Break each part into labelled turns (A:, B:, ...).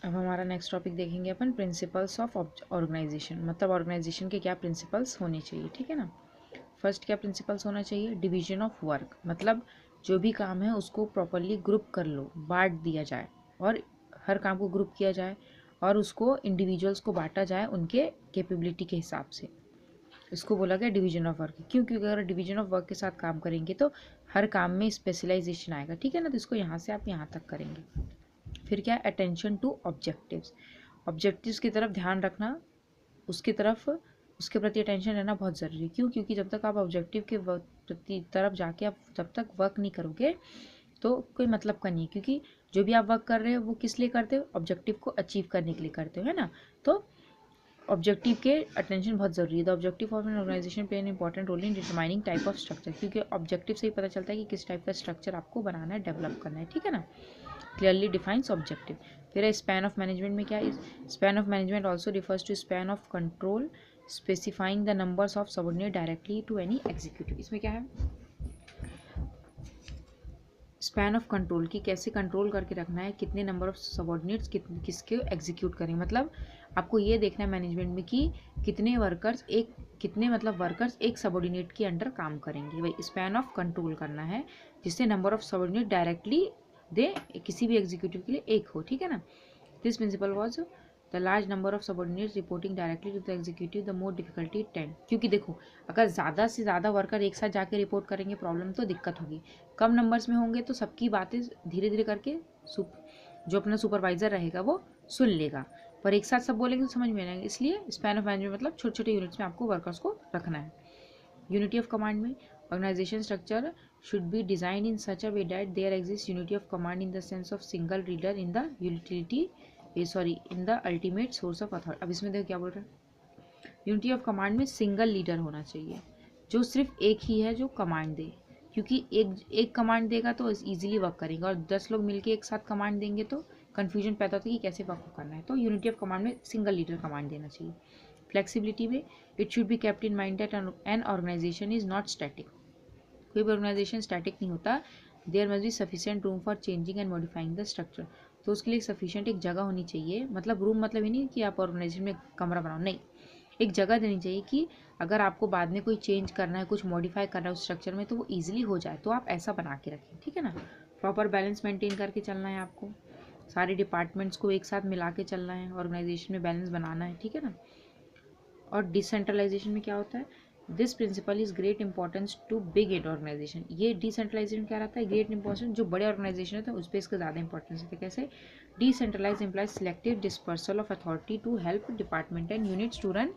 A: अब हमारा next topic देखेंगे अपन प्रिंसिपल्स ऑफ ऑर्गेनाइजेशन, मतलब ऑर्गेनाइजेशन के क्या प्रिंसिपल्स होने चाहिए, ठीक है ना। फर्स्ट क्या प्रिंसिपल्स होना चाहिए, डिवीजन ऑफ वर्क, मतलब जो भी काम है उसको प्रॉपरली ग्रुप कर लो, बांट दिया जाए और हर काम को ग्रुप किया जाए और उसको इंडिविजुअल्स को बांटा जाए उनके कैपेबिलिटी के हिसाब से। इसको बोला गया डिवीजन ऑफ वर्क। क्यों? क्योंकि अगर डिवीजन ऑफ वर्क के साथ काम करेंगे तो हर काम में स्पेशलाइजेशन आएगा, ठीक है ना। तो इसको यहाँ से आप यहाँ तक करेंगे। फिर क्या, अटेंशन टू ऑब्जेक्टिव्स, ऑब्जेक्टिव्स की तरफ ध्यान रखना, उसकी तरफ उसके प्रति अटेंशन रहना बहुत ज़रूरी है। क्यों? क्योंकि जब तक आप ऑब्जेक्टिव के प्रति तरफ जाके आप जब तक वर्क नहीं करोगे तो कोई मतलब का नहीं है। क्योंकि जो भी आप वर्क कर रहे हो वो किस लिए करते हो, ऑब्जेक्टिव को अचीव करने के लिए करते हो, है ना। तो ऑब्जेक्टिव के अटेंशन बहुत ज़रूरी है। The objective of an organisation play an important role in determining type of structure, क्योंकि ऑब्जेक्टिव से ही पता चलता है कि किस टाइप का स्ट्रक्चर आपको बनाना है, डेवलप करना है, ठीक है ना। Clearly defines objective. फिर स्पैन ऑफ मैनेजमेंट में क्या है, span of management also refers to span of control specifying the numbers of subordinate directly to any executive. इसमें क्या है, स्पैन ऑफ कंट्रोल की कैसे कंट्रोल करके रखना है, कितने नंबर ऑफ सबऑर्डिनेट्स किसके एग्जीक्यूट करें। मतलब आपको ये देखना है मैनेजमेंट में कि कितने वर्कर्स एक सबऑर्डिनेट के अंडर काम करेंगे, वही स्पैन ऑफ कंट्रोल करना है, जिससे नंबर ऑफ सबऑर्डिनेट डायरेक्टली दे किसी भी एग्जीक्यूटिव के लिए एक हो, ठीक है ना। This principle was the large number of subordinates reporting directly to the executive the more difficulty tend. क्योंकि देखो, अगर ज़्यादा से ज़्यादा वर्कर एक साथ जाके रिपोर्ट करेंगे प्रॉब्लम तो दिक्कत होगी। कम नंबर्स में होंगे तो सबकी बातें धीरे धीरे करके जो अपना सुपरवाइजर रहेगा वो सुन लेगा, पर एक साथ सब बोलेंगे तो समझ में आएगा। इसलिए स्पैन ऑफ मैनेजमेंट मतलब छोटे छोटे यूनिट्स में आपको वर्कर्स को रखना है। यूनिटी ऑफ कमांड में organisation structure should be designed in such a way that there exists unity of command in the sense of single leader in the in the ultimate source of authority। अब इसमें देखो क्या बोल रहा है, unity of command में single leader होना चाहिए जो सिर्फ एक ही है जो कमांड दे। क्योंकि एक कमांड देगा तो इजीली वर्क करेगा, और 10 लोग मिलके एक साथ कमांड देंगे तो कन्फ्यूजन पैदा होता है कि कैसे वर्क करना है। तो यूनिटी ऑफ कमांड में सिंगल लीडर कमांड देना चाहिए। फ्लेक्सिबिलिटी में it should be kept in mind that an organisation is not static, कोई भी ऑर्गेनाइजेशन स्टैटिक नहीं होता। There must be sufficient room for changing and modifying the structure. तो उसके लिए सफिशिएंट एक जगह होनी चाहिए, मतलब रूम मतलब ही नहीं कि आप ऑर्गेनाइजेशन में कमरा बनाओ, नहीं, एक जगह देनी चाहिए कि अगर आपको बाद में कोई चेंज करना है, कुछ मॉडिफाई करना है उस स्ट्रक्चर में तो वो ईजिली हो जाए, तो आप ऐसा बना के रखें, ठीक है ना। प्रॉपर बैलेंस मेंटेन करके चलना है आपको, सारे डिपार्टमेंट्स को एक साथ मिला के चलना है, ऑर्गेनाइजेशन में बैलेंस बनाना है, ठीक है ना। और डिसेंट्रलाइजेशन में क्या होता है, this principle is great importance to big aid organisation. ये डिसेंट्रलाइजेशन क्या रहता है, ग्रेट इंपॉर्टेंस जो बड़े ऑर्गेनाइजेशन होते हैं उस पर इसका ज़्यादा इंपॉर्टेंस होता है। कैसे, decentralise implies selective dispersal of authority to help department and units to run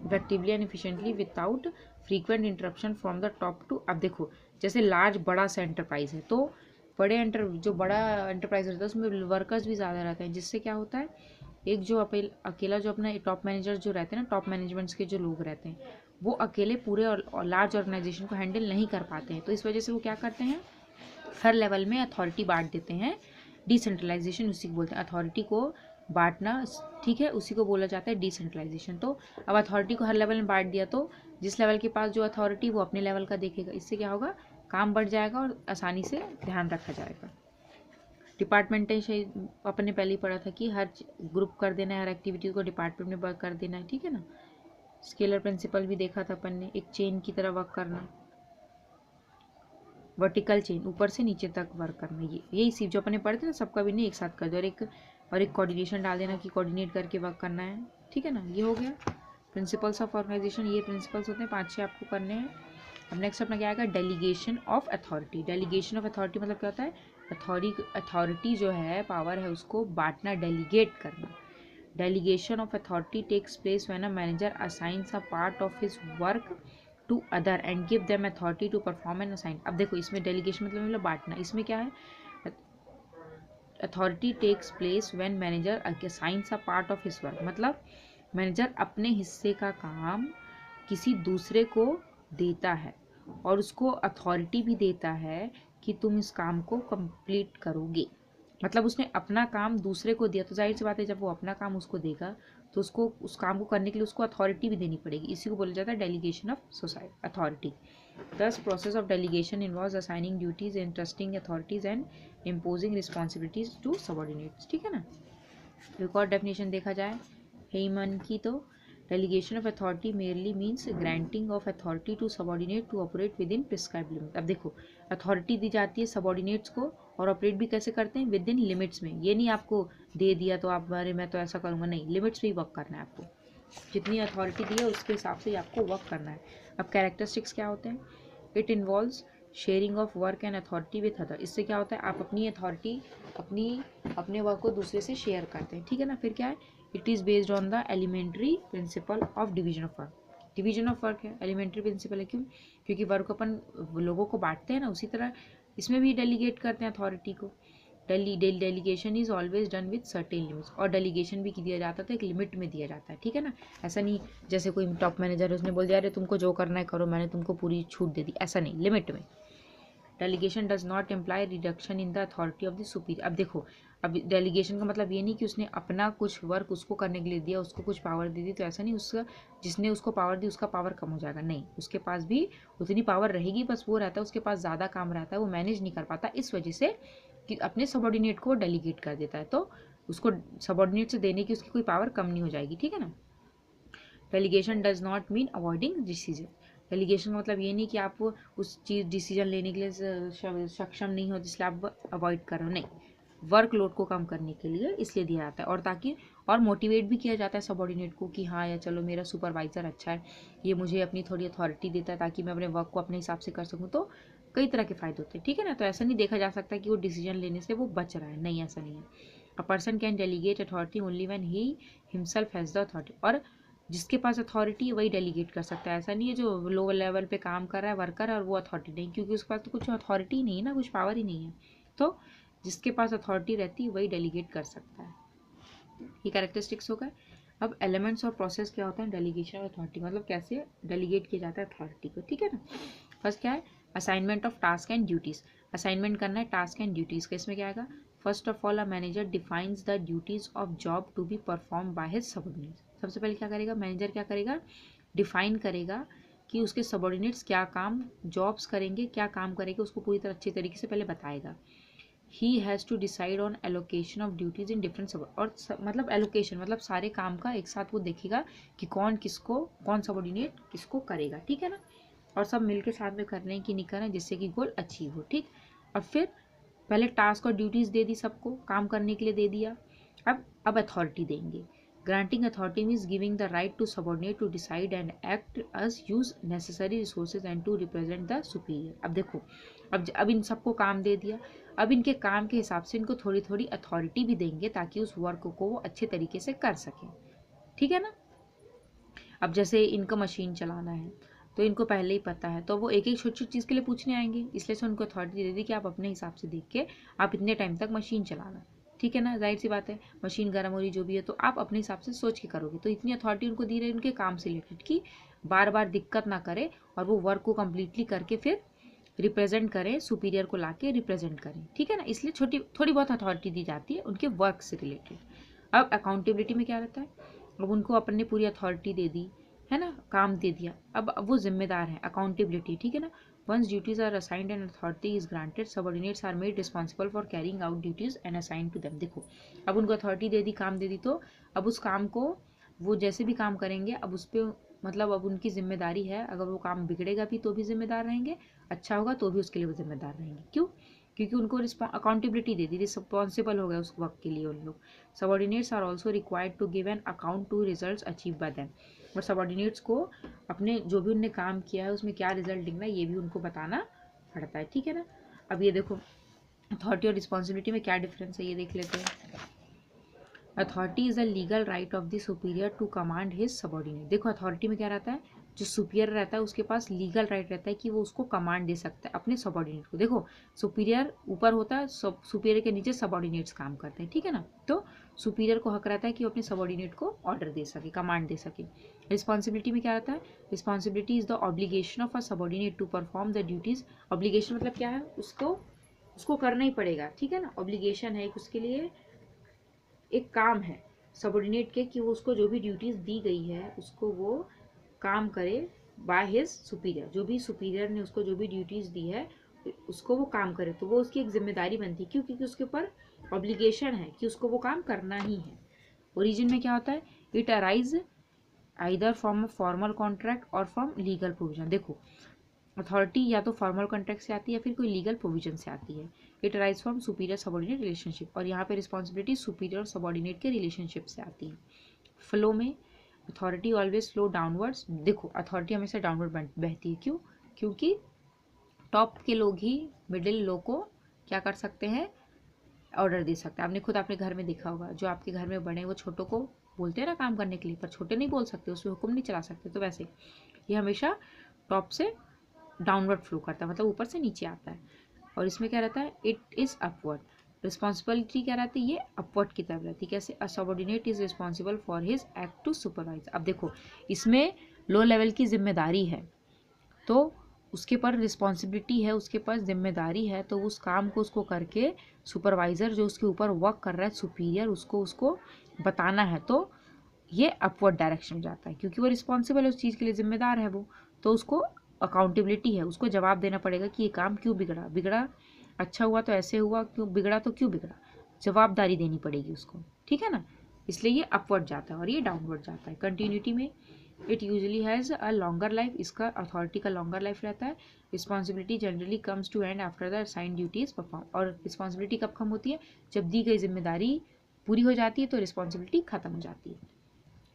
A: effectively and efficiently without frequent interruption from the top to. अब देखो, जैसे लार्ज बड़ा सा एंटरप्राइज है तो जो बड़ा एंटरप्राइज रहता है उसमें वर्कर्स भी ज़्यादा रहते हैं, जिससे क्या होता है, एक जो अकेला जो अपना टॉप मैनेजर जो रहते हैं ना, टॉप मैनेजमेंट्स के जो लोग रहते हैं वो अकेले पूरे लार्ज ऑर्गेनाइजेशन को हैंडल नहीं कर पाते हैं। तो इस वजह से वो क्या करते हैं, हर लेवल में अथॉरिटी बांट देते हैं। डिसेंट्रलाइजेशन उसी को बोलते हैं, अथॉरिटी को बांटना, ठीक है, उसी को बोला जाता है डिसेंट्रलाइजेशन। तो अब अथॉरिटी को हर लेवल में बांट दिया तो जिस लेवल के पास जो अथॉरिटी वो अपने लेवल का देखेगा, इससे क्या होगा, काम बढ़ जाएगा और आसानी से ध्यान रखा जाएगा। डिपार्टमेंटेशन अपन ने पहले ही पढ़ा था कि हर ग्रुप कर देना है, हर एक्टिविटी को डिपार्टमेंट में वर्क कर देना है, ठीक है ना। स्केलर प्रिंसिपल भी देखा था अपन ने, एक चेन की तरह वर्क करना, वर्टिकल चेन, ऊपर से नीचे तक वर्क करना, ये यही सीख जो अपन ने पढ़े थे ना, सबका भी नहीं एक साथ कर दो, और एक कोऑर्डिनेशन डाल देना कि कोऑर्डिनेट करके वर्क करना है, ठीक है ना। ये हो गया प्रिंसिपल्स ऑफ ऑर्गेनाइजेशन, ये प्रिंसिपल्स होते हैं 5-6 आपको करने हैं। अब नेक्स्ट अपना क्या आएगा, delegation of authority. Delegation of authority मतलब क्या होता है, अथॉरिटी जो है, पावर है, उसको बांटना, डेलीगेट करना। Delegation of authority takes place when a manager assigns a part of his work to other and give them authority to perform an assign. अब देखो, इसमें डेलीगेशन मतलब बांटना, इसमें क्या है, authority takes place when manager assigns a part of his work, मतलब manager अपने हिस्से का काम किसी दूसरे को देता है और उसको अथॉरिटी भी देता है कि तुम इस काम को कंप्लीट करोगे। मतलब उसने अपना काम दूसरे को दिया, तो जाहिर सी बात है जब वो अपना काम उसको देगा तो उसको उस काम को करने के लिए उसको अथॉरिटी भी देनी पड़ेगी। इसी को बोला जाता है delegation of society authority. Thus process of delegation involves assigning duties, interesting authorities and imposing responsibilities to subordinates, ठीक है ना। एक और डेफिनेशन देखा जाए हेईमन की, तो delegation of authority merely means granting of authority to subordinate to operate within prescribe limit. अब देखो, अथॉरिटी दी जाती है सबॉर्डिनेट्स को और ऑपरेट भी कैसे करते हैं, विद इन लिमिट्स में। ये नहीं आपको दे दिया तो आप अरे मैं तो ऐसा करूँगा, नहीं, लिमिट्स में ही वर्क करना है आपको। जितनी अथॉरिटी दी है उसके हिसाब से ही आपको वर्क करना है। अब कैरेक्टरिस्टिक्स क्या होते हैं, it involves sharing of work and authority with other. इससे क्या होता है, आप अपनी अथॉरिटी अपने वर्क को दूसरे से शेयर करते हैं, ठीक है ना। फिर क्या है, it is based on the elementary principle of division of work. Division of work है, एलिमेंट्री प्रिंसिपल है, क्यों, क्योंकि वर्क अपन लोगों को बांटते हैं ना, उसी तरह इसमें भी डेलीगेट करते हैं अथॉरिटी को। Delegation is always done with certain limits, और डेलीगेशन भी दिया जाता था एक लिमिट में दिया जाता है, ठीक है ना। ऐसा नहीं जैसे कोई टॉप मैनेजर है, उसने बोल दिया अरे तुमको जो करना है करो, मैंने तुमको पूरी छूट दे दी, ऐसा नहीं, लिमिट में। Delegation does not imply reduction in the authority of the superior. अब देखो, अब डेलीगेशन का मतलब ये नहीं कि उसने अपना कुछ वर्क उसको करने के लिए दिया, उसको कुछ पावर दे दी, तो ऐसा नहीं उसका जिसने उसको पावर दी उसका पावर कम हो जाएगा, नहीं, उसके पास भी उतनी पावर रहेगी, बस वो रहता है उसके पास ज़्यादा काम रहता है, वो मैनेज नहीं कर पाता, इस वजह से कि अपने सबॉर्डिनेट को डेलीगेट कर देता है, तो उसको सबॉर्डिनेट से देने की उसकी कोई पावर कम नहीं हो जाएगी, ठीक है ना। Delegation does not mean avoiding decision. Delegation का मतलब ये नहीं कि आप उस चीज़ डिसीजन लेने के लिए सक्षम नहीं हो जिसलिए आप अवॉइड कर रहे हो, नहीं, वर्कलोड को कम करने के लिए इसलिए दिया जाता है, और ताकि और मोटिवेट भी किया जाता है सबॉर्डिनेट को कि हाँ या चलो मेरा सुपरवाइज़र अच्छा है, ये मुझे अपनी थोड़ी अथॉरिटी देता है ताकि मैं अपने वर्क को अपने हिसाब से कर सकूँ, तो कई तरह के फ़ायदे होते हैं, ठीक है ना। तो ऐसा नहीं देखा जा सकता कि वो डिसीजन लेने से वो बच रहा है, नहीं, ऐसा नहीं है। A person can delegate authority only when he himself has the authority, और जिसके पास अथॉरिटी है वही डेलीगेट कर सकता है। ऐसा नहीं है जो लोअर लेवल पे काम कर रहा है वर्कर और वो अथॉरिटी नहीं, क्योंकि उसके पास तो कुछ अथॉरिटी नहीं है ना, कुछ पावर ही नहीं है, तो जिसके पास अथॉरिटी रहती है वही डेलीगेट कर सकता है। ये कैरेक्टरिस्टिक्स हो गए। अब एलिमेंट्स और प्रोसेस क्या होता है डेलीगेशन ऑफ अथॉरिटी, मतलब कैसे डेलीगेट किया जाता है अथॉरिटी को, ठीक है ना। फर्स्ट क्या है, assignment of task and duties. Assignment करना है टास्क एंड ड्यूटीज़ का, इसमें क्या आएगा, first of all a manager defines the duties of job to be perform by his subordinates. सबसे पहले क्या करेगा मैनेजर, क्या करेगा, डिफाइन करेगा कि उसके सबऑर्डिनेट्स क्या काम जॉब्स करेंगे, क्या काम करेंगे, उसको पूरी तरह अच्छे तरीके से पहले बताएगा। He has to decide on allocation of duties in different sub, और मतलब एलोकेशन मतलब सारे काम का एक साथ वो देखेगा कि कौन सबऑर्डिनेट किसको करेगा, ठीक है ना, और सब मिलके साथ में कर रहे हैं कि नहीं कर रहे हैं, जिससे कि गोल अचीव हो, ठीक। और फिर पहले टास्क और ड्यूटीज़ दे दी, सबको काम करने के लिए दे दिया। अब अथॉरिटी देंगे। Granting authority means giving the right to subordinate to decide and act as use necessary resources and to represent the superior. अब देखो, अब इन सबको काम दे दिया, अब इनके काम के हिसाब से इनको थोड़ी थोड़ी अथॉरिटी भी देंगे ताकि उस वर्क को वो अच्छे तरीके से कर सकें, ठीक है ना। अब जैसे इनको मशीन चलाना है तो इनको पहले ही पता है, तो वो एक एक छोटी छोटी चीज़ के लिए पूछने आएंगे, इसलिए से उनको अथॉरिटी दे दी कि आप अपने हिसाब से देख के आप इतने टाइम तक मशीन चलाना, ठीक है ना। जाहिर सी बात है, मशीन गर्म हो रही जो भी है तो आप अपने हिसाब से सोच के करोगे, तो इतनी अथॉरिटी उनको दी रही उनके काम से रिलेटेड कि बार बार दिक्कत ना करे और वो वर्क को कम्प्लीटली करके फिर रिप्रेजेंट करें, सुपीरियर को लाके रिप्रेजेंट करें, ठीक है ना। इसलिए छोटी थोड़ी बहुत अथॉरिटी दी जाती है उनके वर्क से रिलेटेड। अब अकाउंटेबिलिटी में क्या रहता है, अब उनको अपन ने पूरी अथॉरिटी दे दी है ना, काम दे दिया, अब वो जिम्मेदार है, अकाउंटेबिलिटी, ठीक है ना। Once duties are assigned and authority is granted subordinates are made responsible for carrying out duties and assign to them. देखो, अब उनको अथॉरिटी दे दी, काम दे दी, तो अब उस काम को वो जैसे भी काम करेंगे अब उस पर मतलब अब उनकी जिम्मेदारी है, अगर वो काम बिगड़ेगा भी तो भी जिम्मेदार रहेंगे, अच्छा होगा तो भी उसके लिए वो जिम्मेदार रहेंगे, क्यों, क्योंकि उनको अकाउंटेबिलिटी दे दी, रिस्पॉन्सिबल हो गए उस वक्त के लिए उन लोग। Subordinates are also required to give an account to results achieve by them, और सबऑर्डिनेट्स को अपने जो भी उनने काम किया है उसमें क्या रिजल्ट दिखना है ये भी उनको बताना पड़ता है, ठीक है ना। अब ये देखो अथॉरिटी और रिस्पॉन्सिबिलिटी में क्या डिफरेंस है ये देख लेते हैं। Authority is a legal right of the superior to command his subordinate. देखो अथॉरिटी में क्या रहता है, जो सुपीरियर रहता है उसके पास लीगल राइट रहता है कि वो उसको कमांड दे सकता है अपने सबऑर्डिनेट को। देखो सुपीरियर ऊपर होता है, सुपीरियर के नीचे सबऑर्डिनेट्स काम करते हैं, ठीक है ना। तो सुपीरियर को हक रहता है कि वो अपने सबऑर्डिनेट को ऑर्डर दे सके, कमांड दे सके। रिस्पॉन्सिबिलिटी में क्या रहता है, responsibility is the obligation of a subordinate to perform the duties. Obligation मतलब क्या है, उसको करना ही पड़ेगा, ठीक है ना। ऑब्लिगेशन है उसके लिए एक काम है सबऑर्डिनेट के कि वो उसको जो भी ड्यूटीज़ दी गई है उसको वो काम करे बाय हिज सुपीरियर, जो भी सुपीरियर ने उसको जो भी ड्यूटीज़ दी है उसको वो काम करे, तो वो उसकी एक जिम्मेदारी बनती है, क्यों, क्योंकि उसके ऊपर ऑब्लिगेशन है कि उसको वो काम करना ही है। ओरिजिन में क्या होता है, it arise either from a formal contract और फ्रॉम लीगल प्रोविजन। देखो अथॉरिटी या तो फॉर्मल कॉन्ट्रैक्ट से आती है या फिर कोई लीगल प्रोविजन से आती है। It arise from superior subordinate relationship, और यहाँ पे रिस्पॉन्सिबिलिटी सुपीरियर और सबॉर्डिनेट के रिलेशनशिप से आती है। फ्लो में अथॉरिटी ऑलवेज फ्लो डाउनवर्ड्स। देखो अथॉरिटी हमेशा डाउनवर्ड बहती है, क्यों? क्योंकि टॉप के लोग ही मिडिल लो को क्या कर सकते हैं, ऑर्डर दे सकते हैं। आपने खुद अपने घर में देखा होगा, जो आपके घर में बड़े हैं वो छोटों को बोलते हैं ना काम करने के लिए, पर छोटे नहीं बोल सकते, उसमें हुक्म नहीं चला सकते। तो वैसे ये हमेशा टॉप से डाउनवर्ड फ्लो करता है, मतलब ऊपर से नीचे आता है। और इसमें क्या रहता है, इट इज़ अपवर्ड। रिस्पॉन्सिबिलिटी क्या रहती है, ये अपवर्ड की तरफ रहती है। कैसे, a subordinate is responsible for his act to supervise. अब देखो इसमें लो लेवल की जिम्मेदारी है, तो उसके पर रिस्पॉन्सिबिलिटी है, उसके पास जिम्मेदारी है, तो उस काम को उसको करके सुपरवाइज़र जो उसके ऊपर वर्क कर रहा है, सुपीरियर, उसको बताना है। तो ये अपवर्ड डायरेक्शन में जाता है, क्योंकि वो रिस्पॉन्सिबल है, उस चीज़ के लिए जिम्मेदार है वो, तो उसको अकाउंटेबिलिटी है, उसको जवाब देना पड़ेगा कि ये काम क्यों बिगड़ा, अच्छा हुआ तो ऐसे हुआ, क्यों बिगड़ा तो क्यों बिगड़ा, जवाबदारी देनी पड़ेगी उसको, ठीक है ना। इसलिए ये अपवर्ड जाता है और ये डाउनवर्ड जाता है। कंटिन्यूटी में it usually has a longer life, इसका अथॉरिटी का लॉन्गर लाइफ रहता है। Responsibility generally comes to end after the assigned duties perform, और रिस्पॉन्सिबिलिटी कब खत्म होती है, जब दी गई जिम्मेदारी पूरी हो जाती है तो रिस्पॉन्सिबिलिटी खत्म हो जाती है।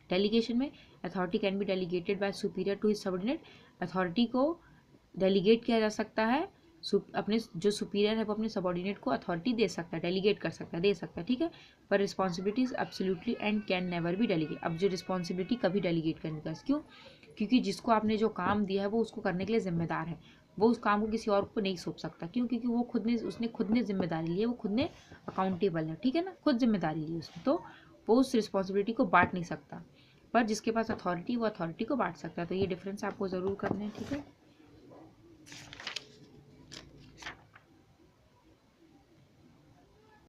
A: डेलीगेशन में authority can be delegated by superior to his subordinate. Authority को डेलीगेट किया जा सकता है, अपने जो सुपीरियर है वो अपने सबऑर्डिनेट को अथॉरिटी दे सकता है, डेलीगेट कर सकता है, दे सकता है, ठीक है। पर responsibilities absolutely and can never be delegate. अब जो रिस्पॉन्सिबिलिटी कभी डेलीगेट करने का, क्यों? क्योंकि जिसको आपने जो काम दिया है वो उसको करने के लिए जिम्मेदार है, वो उस काम को किसी और को नहीं सौंप सकता। क्यों? क्योंकि वो खुद ने जिम्मेदारी ली है, वो खुद ने अकाउंटेबल है, ठीक है ना, खुद जिम्मेदारी ली उसने, तो वो उस रिस्पॉन्सिबिलिटी को बांट नहीं सकता। पर जिसके पास अथॉरिटी वो अथॉरिटी को बांट सकता है। तो ये डिफरेंस आपको ज़रूर करना है, ठीक है।